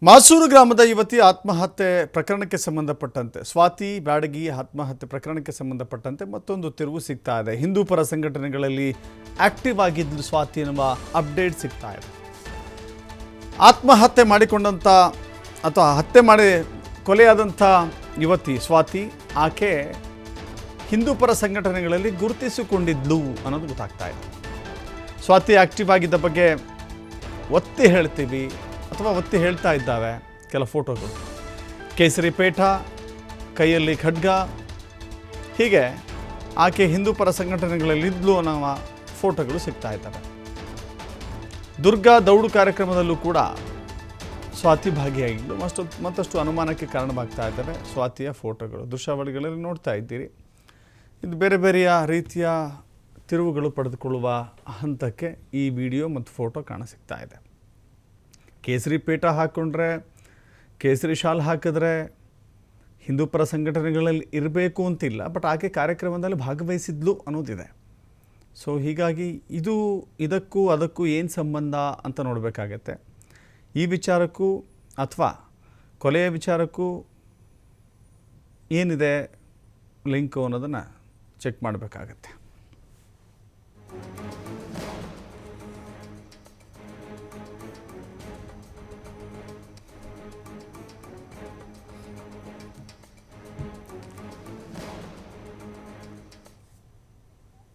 ಮಾಸೂರು ಗ್ರಾಮದ ಯುವತಿ ಆತ್ಮಹತ್ಯೆ ಪ್ರಕರಣಕ್ಕೆ ಸಂಬಂಧಪಟ್ಟಂತೆ ಸ್ವಾತಿ ಬ್ಯಾಡಗಿ ಆತ್ಮಹತ್ಯೆ ಪ್ರಕರಣಕ್ಕೆ ಸಂಬಂಧಪಟ್ಟಂತೆ ಮತ್ತೊಂದು ತಿರುವು ಸಿಗ್ತಾ ಇದೆ. ಹಿಂದೂ ಪರ ಸಂಘಟನೆಗಳಲ್ಲಿ ಆಕ್ಟಿವ್ ಆಗಿದ್ದು ಸ್ವಾತಿ ಎನ್ನುವ ಅಪ್ಡೇಟ್ ಸಿಗ್ತಾ ಇದೆ. ಆತ್ಮಹತ್ಯೆ ಮಾಡಿಕೊಂಡಂಥ ಅಥವಾ ಹತ್ಯೆ ಮಾಡಿ ಕೊಲೆಯಾದಂಥ ಯುವತಿ ಸ್ವಾತಿ, ಆಕೆ ಹಿಂದೂ ಪರ ಸಂಘಟನೆಗಳಲ್ಲಿ ಗುರುತಿಸಿಕೊಂಡಿದ್ಲು ಅನ್ನೋದು ಗೊತ್ತಾಗ್ತಾ ಇದೆ. ಸ್ವಾತಿ ಆಕ್ಟಿವ್ ಆಗಿದ್ದ ಬಗ್ಗೆ ಒತ್ತಿ ಹೇಳ್ತೀವಿ ಅಥವಾ ಒತ್ತಿ ಹೇಳ್ತಾ ಇದ್ದಾವೆ ಕೆಲ ಫೋಟೋಗಳು. ಕೇಸರಿ ಪೇಟ, ಕೈಯಲ್ಲಿ ಖಡ್ಗ, ಹೀಗೆ ಆಕೆ ಹಿಂದೂ ಪರ ಸಂಘಟನೆಗಳಲ್ಲಿದ್ಲು ಅನ್ನೋ ಫೋಟೋಗಳು ಸಿಗ್ತಾ ಇದ್ದಾವೆ. ದುರ್ಗಾ ದೌಡು ಕಾರ್ಯಕ್ರಮದಲ್ಲೂ ಕೂಡ ಸ್ವಾತಿ ಭಾಗಿಯಾಗಿದ್ದು ಮತ್ತಷ್ಟು ಅನುಮಾನಕ್ಕೆ ಕಾರಣವಾಗ್ತಾ ಇದ್ದಾವೆ ಸ್ವಾತಿಯ ಫೋಟೋಗಳು. ದೃಶ್ಯಾವಳಿಗಳಲ್ಲಿ ನೋಡ್ತಾ ಇದ್ದೀರಿ. ಇದು ಬೇರೆ ಬೇರೆಯ ರೀತಿಯ ತಿರುವುಗಳು ಪಡೆದುಕೊಳ್ಳುವ ಹಂತಕ್ಕೆ ಈ ವಿಡಿಯೋ ಮತ್ತು ಫೋಟೋ ಕಾಣಸಿಗ್ತಾ ಇದೆ. ಕೇಸರಿ ಪೇಟ ಹಾಕ್ಕೊಂಡ್ರೆ, ಕೇಸರಿ ಶಾಲ್ ಹಾಕಿದ್ರೆ ಹಿಂದೂ ಪರ ಸಂಘಟನೆಗಳಲ್ಲಿ ಇರಬೇಕು ಅಂತಿಲ್ಲ, ಬಟ್ ಆಕೆ ಕಾರ್ಯಕ್ರಮದಲ್ಲಿ ಭಾಗವಹಿಸಿದ್ಲು ಅನ್ನೋದಿದೆ. ಸೊ ಹೀಗಾಗಿ ಇದಕ್ಕೂ ಅದಕ್ಕೂ ಏನು ಸಂಬಂಧ ಅಂತ ನೋಡಬೇಕಾಗತ್ತೆ. ಈ ವಿಚಾರಕ್ಕೂ ಅಥವಾ ಕೊಲೆಯ ವಿಚಾರಕ್ಕೂ ಏನಿದೆ ಲಿಂಕು ಅನ್ನೋದನ್ನು ಚೆಕ್ ಮಾಡಬೇಕಾಗತ್ತೆ.